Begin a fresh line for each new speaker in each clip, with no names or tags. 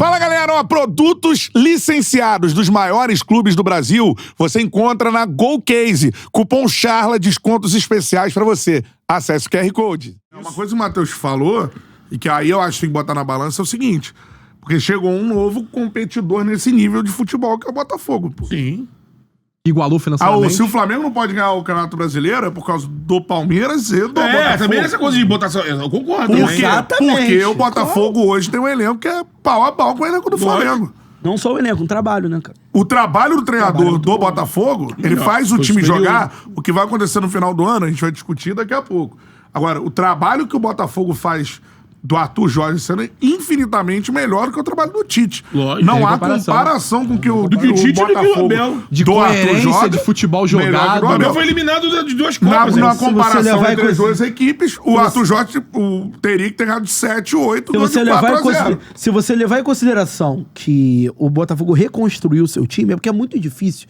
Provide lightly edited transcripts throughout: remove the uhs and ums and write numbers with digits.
Fala, galera! Ó, produtos licenciados dos maiores clubes do Brasil você encontra na GoCase. Cupom CHARLA, descontos especiais pra você. Acesse o QR Code. Uma coisa que o Matheus falou, e que aí eu acho que tem que botar na balança, é o seguinte. Porque chegou um novo competidor nesse nível de futebol, que é o Botafogo. Pô.
Sim.
Igualou financeiramente.
Se o Flamengo não pode ganhar o Campeonato Brasileiro é por causa do Palmeiras e do Botafogo.
Também essa coisa de botação. Eu concordo.
Porque o Botafogo hoje tem um elenco que é pau a pau com o elenco do Flamengo.
Não só o elenco, um trabalho, né, cara?
O trabalho do treinador do Botafogo, ele faz o time jogar. O que vai acontecer no final do ano, a gente vai discutir daqui a pouco. Agora, o trabalho que o Botafogo faz do Arthur Jorge sendo infinitamente melhor que o trabalho do Tite.
Lógico,
não há comparação com o que o
Tite
Botafogo
de
do Arthur
coerência
Jorge,
de futebol jogado.
O Abel foi eliminado de duas Copas.
Na comparação entre as duas equipes, o Arthur Jorge teria que ter ganhado de 7, 8, 4-0.
Se você levar em consideração que o Botafogo reconstruiu o seu time, é porque é muito difícil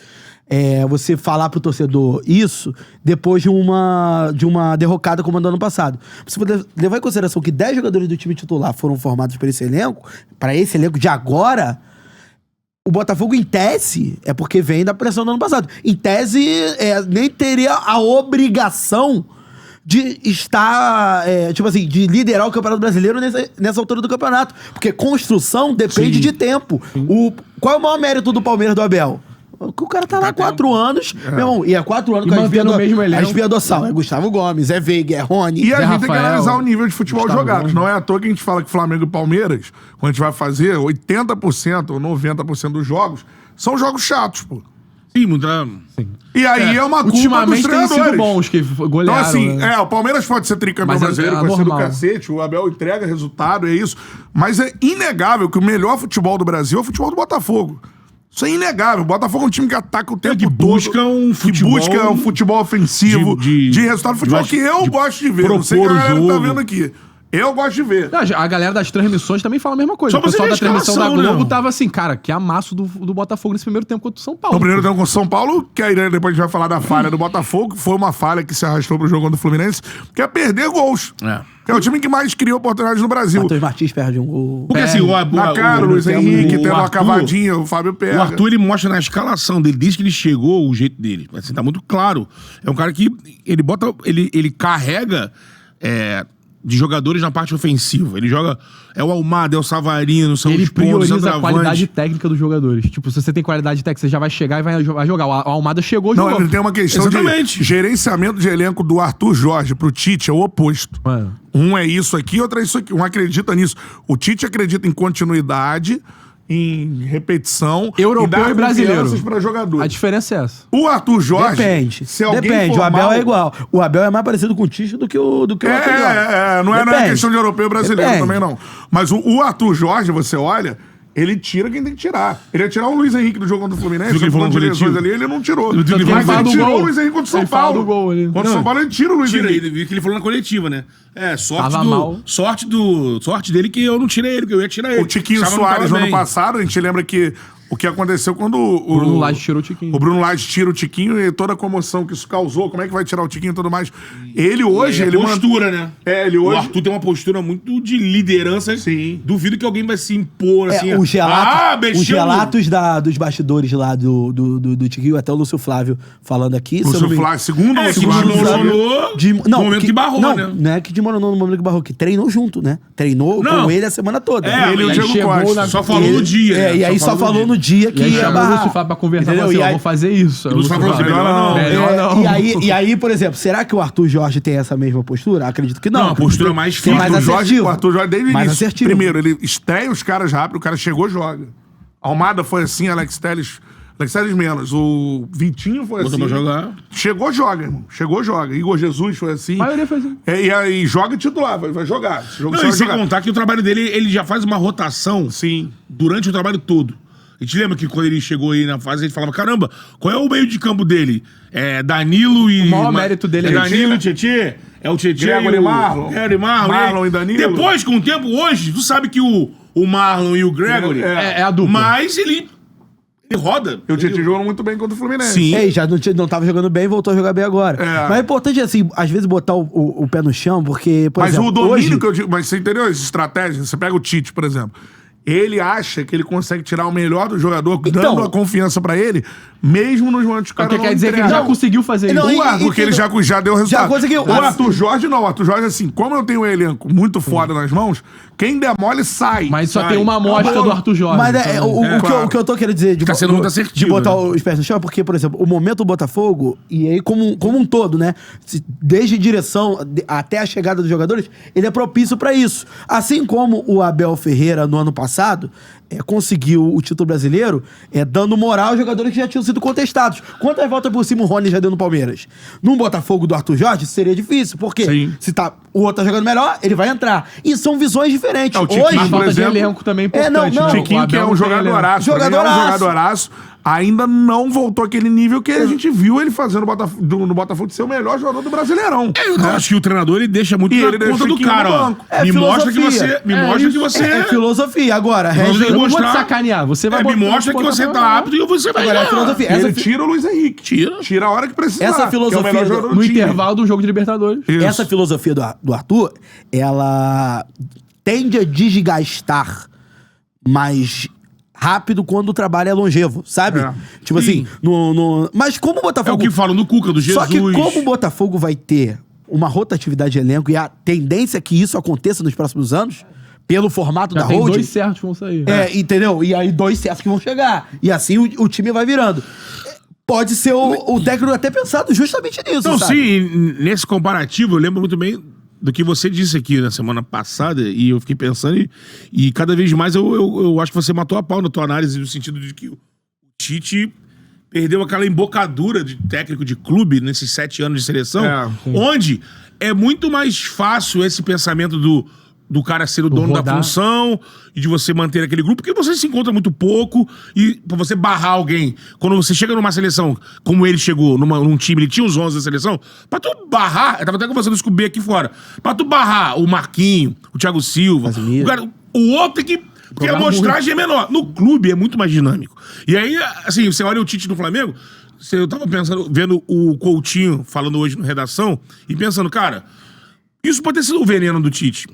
você falar pro torcedor isso depois de uma derrocada como a do ano passado. Se você levar em consideração que 10 jogadores do time titular foram formados para esse elenco de agora, o Botafogo, em tese, é porque vem da pressão do ano passado. Em tese, nem teria a obrigação de estar, de liderar o Campeonato Brasileiro nessa altura do campeonato. Porque construção depende de tempo. Qual é o maior mérito do Palmeiras do Abel? O cara tá lá há 4 anos, meu irmão, e é 4 anos com a espinha dorsal. É Gustavo Gomes, é Veiga, é Rony.
E a
Zé
gente tem que
Rafael,
analisar o nível de futebol
Gustavo
jogado.
Gomes.
Não é à toa que a gente fala que Flamengo e Palmeiras, quando a gente vai fazer, 80% ou 90% dos jogos são jogos chatos, pô.
Sim, muito.
E aí é uma culpa dos
Ultimamente tem
treinadores.
sido bons que golearam.
Então, assim,
né?
o Palmeiras pode ser tricampeão
Mas
brasileiro,
é
pode ser do
normal.
cacete, o Abel entrega resultado, é isso. Mas é inegável que o melhor futebol do Brasil é o futebol do Botafogo. Isso é inegável. O Botafogo é um time que ataca o tempo
que
todo.
busca um futebol...
Que busca um futebol ofensivo, de resultado de futebol que eu gosto de ver. Não sei o que a galera tá vendo aqui. Eu gosto de ver.
Não, a galera das transmissões também fala a mesma coisa.
Só
O pessoal
pra
da
você ver a
transmissão da
escalação,
Globo
né?
tava assim, cara, que amasso do Botafogo nesse primeiro tempo contra o São Paulo.
No primeiro tempo com o São Paulo, que aí depois a gente vai falar da falha do Botafogo, que foi uma falha que se arrastou pro jogo contra o Fluminense, que é perder gols. Que é o time que mais criou oportunidades no Brasil.
Matheus Martins perde um gol.
Porque assim,
Na cara, o Luiz Henrique, tendo uma
Arthur-
cavadinha, o Fábio Pérez.
O Arthur, ele mostra na escalação dele, desde que ele chegou, o jeito dele. Assim, tá muito claro. É um cara que ele bota. Ele carrega de jogadores na parte ofensiva. Ele joga. É o Almada, é o Savarino, são
Ele
os pontos,
prioriza a qualidade
centroavantes.
técnica dos jogadores. Tipo, se você tem qualidade técnica, você já vai chegar e vai jogar. O Almada chegou,
Não,
jogou.
ele tem uma questão
Exatamente.
de gerenciamento de elenco do Arthur Jorge pro Tite, é o oposto.
Mano.
Um é isso aqui, outro é isso aqui. Um acredita nisso. O Tite acredita em continuidade, em repetição.
Europeu
dar
e brasileiro.
confianças pra jogadores.
A diferença é essa.
O Arthur Jorge...
Depende.
Se alguém
Depende.
for
O Abel
mal-
é igual. O Abel é mais parecido com o Tite do que o Arthur Jorge.
Não é questão de europeu e brasileiro
Depende.
também, não. Mas o Arthur Jorge, você olha, ele tira quem tem que tirar. Ele ia tirar o Luiz Henrique do jogo contra o Fluminense,
Viu que ele falou no
de lesões
coletivo?
ali, ele não tirou.
Viu que ele
Mas
fala
ele
do
tirou
gol.
o Luiz Henrique contra o São
Ele fala
Paulo.
do gol ali.
Contra o São Paulo, ele tira o Luiz
Tira
Henrique.
ele, viu que ele falou na coletiva, né?
Tava mal.
Sorte dele que eu não tirei ele, que eu ia tirar ele.
O Tiquinho
Chava não
Soares,
tava
no ano
bem.
passado, a gente lembra que o que aconteceu quando o
Bruno Lage tirou o Tiquinho.
O Bruno Lage tira o Tiquinho e toda a comoção que isso causou, como é que vai tirar o Tiquinho e tudo mais. Ele hoje... ele
postura, né?
ele
O
hoje...
Arthur tem uma postura muito de liderança.
Sim.
Duvido que alguém vai se impor assim.
Os
mexeu
os relatos dos bastidores lá do Tiquinho, até o Lúcio Flávio falando aqui.
Lúcio Flávio, segundo o
que
Lúcio Flávio.
desmoronou no momento que barrou,
não,
né?
Não é que desmoronou no momento que barrou, que treinou junto, né? Treinou
Não.
com ele a semana toda.
Ele e o
aí
Diego
chegou
Costa.
na-
Só falou no dia. né?
E aí só falou no dia
E
que
aí
ia
chamou o
barrar.
Lúcio Flávio pra conversar,
Entendeu?
falou assim,
E
ó,
aí-
vou fazer isso. Aí o
Lúcio Flávio falou assim, melhor não.
Melhor não.
E aí, por exemplo, será que o Arthur Jorge tem essa mesma postura? Acredito que não.
Não, a postura mais
Tem
firme.
mais assertivo.
O Arthur Jorge, desde o
Mais
início.
assertivo.
Primeiro, ele estreia os caras rápido, o cara chegou, joga. Almada foi assim, Alex Telles menos. O Vitinho foi
Botou
assim.
pra jogar.
Chegou, joga, irmão. Chegou, joga. Igor Jesus foi assim.
A maioria foi assim.
E aí joga titular, vai jogar. Esse jogo
Não,
você
e
vai
sem
jogar.
contar que o trabalho dele, ele já faz uma rotação
Sim.
durante o trabalho todo. A gente lembra que quando ele chegou aí na fase, a gente falava, caramba, qual é o meio de campo dele? É Danilo e...
O maior mérito dele é
Danilo e Tietê. É o Tietê
Gregory
e o...
Marlon.
Gregory Marlon.
Marlon e Danilo.
Depois, com o tempo, hoje, tu sabe que o Marlon e o Gregory...
É a dupla.
Mas ele roda.
E o Tietchan jogou muito bem contra o Fluminense.
Sim.
É, já não tava jogando bem, voltou a jogar bem agora.
É.
Mas é importante, assim, às vezes botar o pé no chão, porque, por
Mas
exemplo,
o domínio
hoje...
que eu digo... Mas você entendeu? Essa estratégia, você pega o Tite, por exemplo. ele acha que ele consegue tirar o melhor do jogador,
Então,
dando a confiança pra ele, mesmo nos momentos que o
O
cara
que
não
quer dizer que ele
entrega.
já conseguiu fazer
Não,
isso.
Porque ele já deu resultado.
conseguiu.
O Arthur Jorge não. O Arthur Jorge, assim, como eu tenho um elenco muito foda nas mãos, quem der mole sai.
Mas só
Sai.
tem uma amostra
Acabou.
do Arthur Jorge.
Mas
claro.
o que eu tô querendo dizer
Fica sendo muito
de
assertivo,
botar
né?
os pés no chão é porque, por exemplo, o momento do Botafogo, e aí como um todo, né? Desde direção até a chegada dos jogadores, ele é propício pra isso. Assim como o Abel Ferreira, no ano passado, conseguiu o título brasileiro dando moral aos jogadores que já tinham sido contestados. Quantas voltas por cima o Rony já deu no Palmeiras? Num Botafogo do Arthur Jorge, seria difícil, porque
Sim.
se o outro tá jogando melhor, ele vai entrar. E são visões diferentes.
O Tiquinho,
A
por
falta de
exemplo,
elenco também é
não,
importante.
não.
né?
Tiquinho,
O
que é
Abel
um
não tem elenco.
jogadoraço. Pra mim, é um jogadoraço. Ainda não voltou àquele nível que a gente viu ele fazendo no Botafogo de ser o melhor jogador do Brasileirão.
Eu acho que o treinador ele deixa muito
E
na
ele deixa
conta
o
do
Tiquinho
cara,
no
ó.
banco.
É
Me mostra que
filosofia.
você. Me mostra que você.
É filosofia. Agora,
Vamos
resto-
ver.
Eu não vou te
mostrar-
sacanear. Você vai
Me
botar-
mostra que você tá apto e você vai
Agora,
ganhar.
é filosofia.
E ele
Essa
tira o Luiz Henrique.
Tira
a hora que precisar.
Essa
que é o
filosofia
melhor
do-
jogador do
No
time.
intervalo do jogo de Libertadores.
Isso.
Essa filosofia do Arthur, ela tende a desgastar mais rápido quando o trabalho é longevo, sabe?
É.
Tipo assim, mas como o
É
Botafogo...
o que falam do Cuca, do Jesus.
Só que como o Botafogo vai ter uma rotatividade de elenco e a tendência é que isso aconteça nos próximos anos, pelo formato
Já
da
tem
holding...
2 certos que vão sair.
Entendeu? E aí 2 certos que vão chegar. E assim o time vai virando. Pode ser o técnico até pensado justamente nisso,
Então,
sabe?
sim, nesse comparativo, eu lembro muito bem do que você disse aqui na semana passada, e eu fiquei pensando, e cada vez mais eu acho que você matou a pau na tua análise, no sentido de que o Tite perdeu aquela embocadura de técnico de clube nesses 7 anos de seleção, onde é muito mais fácil esse pensamento do cara ser o dono
rodar.
da função e de você manter aquele grupo, porque você se encontra muito pouco e pra você barrar alguém, quando você chega numa seleção, como ele chegou, num time, ele tinha os 11 da seleção, pra tu barrar, eu tava até conversando isso com o B aqui fora, pra tu barrar o Marquinho, o Thiago Silva, o outro tem que... Porque a amostragem é menor. No clube é muito mais dinâmico. E aí, assim, você olha o Tite do Flamengo, eu tava pensando, vendo o Coutinho falando hoje na redação, e pensando, cara... Isso pode ter sido o veneno do Tite.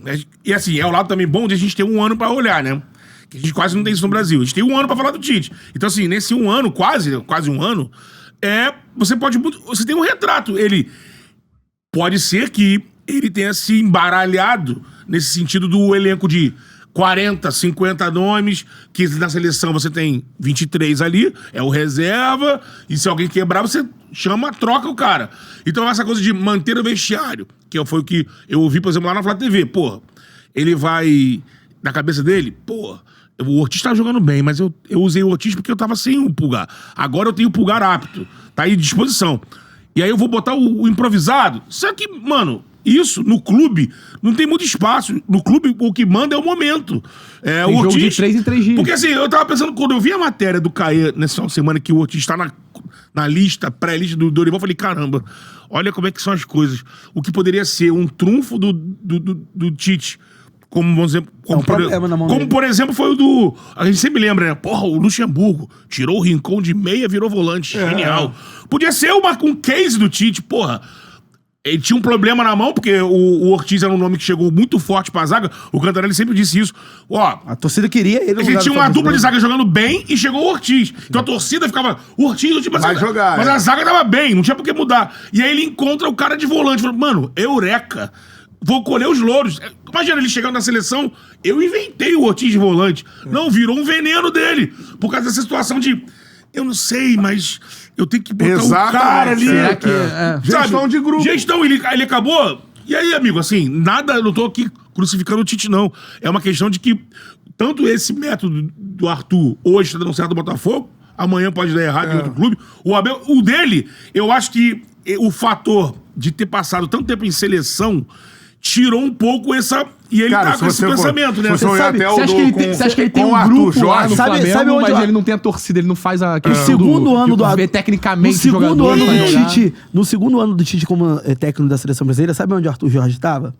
E assim, é o lado também bom de a gente ter um ano pra olhar, né? Que a gente quase não tem isso no Brasil. A gente tem um ano pra falar do Tite. Então assim, nesse um ano, quase um ano, você tem um retrato. Ele pode ser que ele tenha se embaralhado nesse sentido do elenco de 40, 50 nomes, que na seleção você tem 23 ali, é o reserva, e se alguém quebrar, você chama, troca o cara. Então essa coisa de manter o vestiário, que foi o que eu ouvi, por exemplo, lá na Flá TV, pô, ele vai, na cabeça dele, pô, o Ortiz tá jogando bem, mas eu usei o Ortiz porque eu tava sem o Pulgar. Agora eu tenho o Pulgar apto, tá aí à disposição. E aí eu vou botar o improvisado. Só que, mano, isso, no clube, não tem muito espaço. No clube, o que manda é o momento.
Tem o jogo de 3 em 3 dias.
Porque assim, eu tava pensando, quando eu vi a matéria do Caê nessa semana que o Ortiz tá na lista, pré-lista do Dorival, eu falei, caramba, olha como é que são as coisas. O que poderia ser um trunfo do Tite, como, vamos dizer, por exemplo, foi o do... A gente sempre lembra, né? Porra, o Luxemburgo tirou o Rincon de meia, virou volante. Genial. Podia ser um case do Tite, porra. Ele tinha um problema na mão, porque o Ortiz era um nome que chegou muito forte pra zaga. O Cantarelli sempre disse isso. Ó,
a torcida queria ele.
Ele tinha uma dupla de zaga jogando bem e chegou o Ortiz. Então a torcida ficava... O Ortiz, tipo,
vai jogar.
Mas a zaga tava bem, não tinha por que mudar. E aí ele encontra o cara de volante. Falou, mano, eureka. Vou colher os louros. Imagina ele chegando na seleção. Eu inventei o Ortiz de volante. Não, virou um veneno dele. Por causa dessa situação de... Eu não sei, mas eu tenho que botar o cara ali.
Gestão de grupo.
Gestão, ele acabou. E aí, amigo, assim, nada, eu não tô aqui crucificando o Tite, não. É uma questão de que tanto esse método do Arthur hoje tá dando certo no Botafogo, amanhã pode dar errado em outro clube. O Abel, o dele, eu acho que o fator de ter passado tanto tempo em seleção tirou um pouco essa... E ele
Cara,
tá com esse pensamento, né?
Você até
Você acha que ele tem um grupo lá no Flamengo, mas ele não tem a torcida, ele não faz a
questão segundo ano do
ver tecnicamente
no segundo
jogador
ano do Tite, no segundo ano do Tite como técnico da seleção brasileira, sabe onde o Arthur Jorge estava?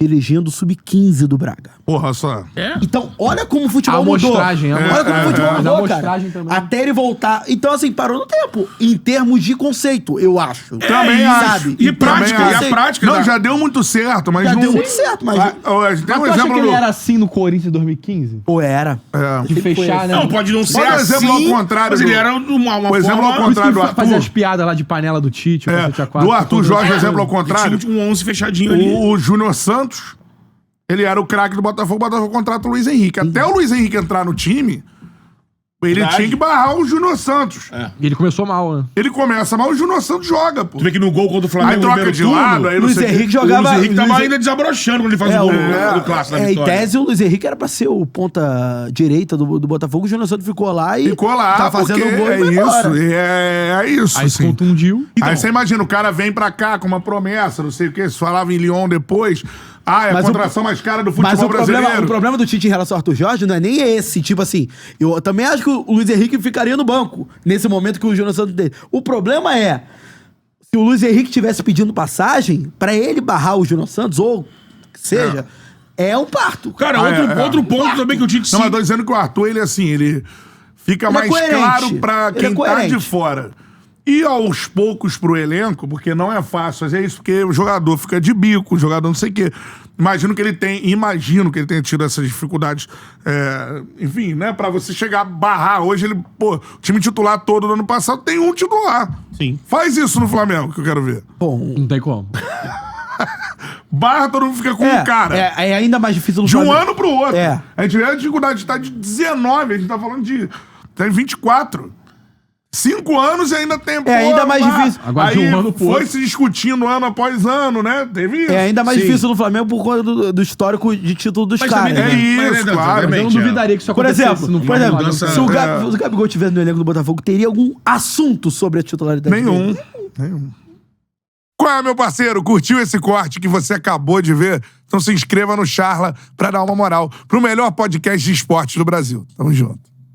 dirigindo o Sub-15 do Braga.
Porra, só.
Então, olha como o futebol
A
mudou.
amostragem,
Olha como o futebol
mas a
mudou, cara.
amostragem também.
Até ele voltar. Então, assim, parou no tempo. Em termos de conceito, eu acho.
Também acho.
E
Em
prática,
termos de
e a
conceito.
prática.
Não, já deu muito certo, mas
Já
não...
deu muito certo, mas...
Ah, ó, tem
Mas
um
tu acha
exemplo
que ele
do...
era assim no Corinthians em 2015?
Pô, era.
É.
De fechar, né?
Não, pode não ser
Bota um
assim,
exemplo ao contrário
mas
do-
ele era uma
o exemplo ao
forma...
contrário do
Fazia
Arthur.
as piadas lá de panela do Tite, o
É,
cacete A4,
do Arthur
todo-
Jorge, exemplo ao contrário.
Tinha um 11 fechadinho ali.
O Júnior Santos, ele era o craque do Botafogo, o Botafogo contrata o Luiz Henrique. Até o Luiz Henrique entrar no time, ele
Verdade.
tinha que barrar o Júnior Santos.
E ele começou mal, né?
Ele começa, mas o Júnior Santos joga, pô.
Tu vê que no gol contra o
Aí
Flamengo no
troca
primeiro
de
turno,
lado, aí não
Luiz
sei o quê.
Henrique
o
jogava...
Luiz Henrique tava
Luiz-
ainda desabrochando quando ele faz o gol do clássico da
em
vitória.
tese, o Luiz Henrique era pra ser o ponta direita do Botafogo. O Júnior Santos ficou lá e...
Ficou lá,
tá fazendo
porque
o gol e
é
vai embora.
isso, é isso.
Aí se
assim.
contundiu.
Aí você imagina, o cara vem pra cá com uma promessa, não sei o que, se falava em Lyon depois. Ah, é a
Mas
contratação mais cara do
Mas
futebol
o problema,
brasileiro.
o problema do Tite em relação ao Arthur Jorge não é nem esse. Tipo assim, eu também acho que o Luiz Henrique ficaria no banco nesse momento que o Júnior Santos dele. O problema é, se o Luiz Henrique tivesse pedindo passagem, pra ele barrar o Júnior Santos, ou que seja, é um parto.
Cara, outro ponto também que o Tite...
Não, mas tô dizendo que o Arthur, ele assim, ele fica
Ele é
mais
coerente.
claro pra
Ele
quem
é
tá
coerente.
de fora. E aos poucos pro elenco, porque não é fácil fazer isso, porque o jogador fica de bico, o jogador não sei o quê. Imagino que ele tenha tido essas dificuldades, enfim, né, pra você chegar a barrar. Hoje ele, pô, o time titular todo do ano passado tem um titular.
Sim.
Faz isso no Flamengo, que eu quero ver.
Bom,
Não tem como.
Barra, todo mundo fica com um cara.
é ainda mais difícil no
De um
Flamengo.
ano pro outro.
É.
A gente vê a dificuldade de estar de 19, a gente tá falando de... Tem 24. 5 anos e ainda tem...
ainda mais difícil.
Agora
Aí
de um ano pro
foi
outro.
se discutindo ano após ano, né? Teve isso.
É ainda mais
Sim.
difícil no Flamengo por conta do histórico de título dos
Mas
caras.
também
É
tem-
né?
isso,
Mas,
claro.
Mas eu não
exatamente,
duvidaria que isso
Por
acontecesse
exemplo,
no Flamengo.
mudança-
se o Gabigol estivesse no elenco do Botafogo, teria algum assunto sobre a titularidade
Nenhum.
dele?
Nenhum. Qual é, meu parceiro? Curtiu esse corte que você acabou de ver? Então se inscreva no Charla pra dar uma moral pro melhor podcast de esportes do Brasil. Tamo junto.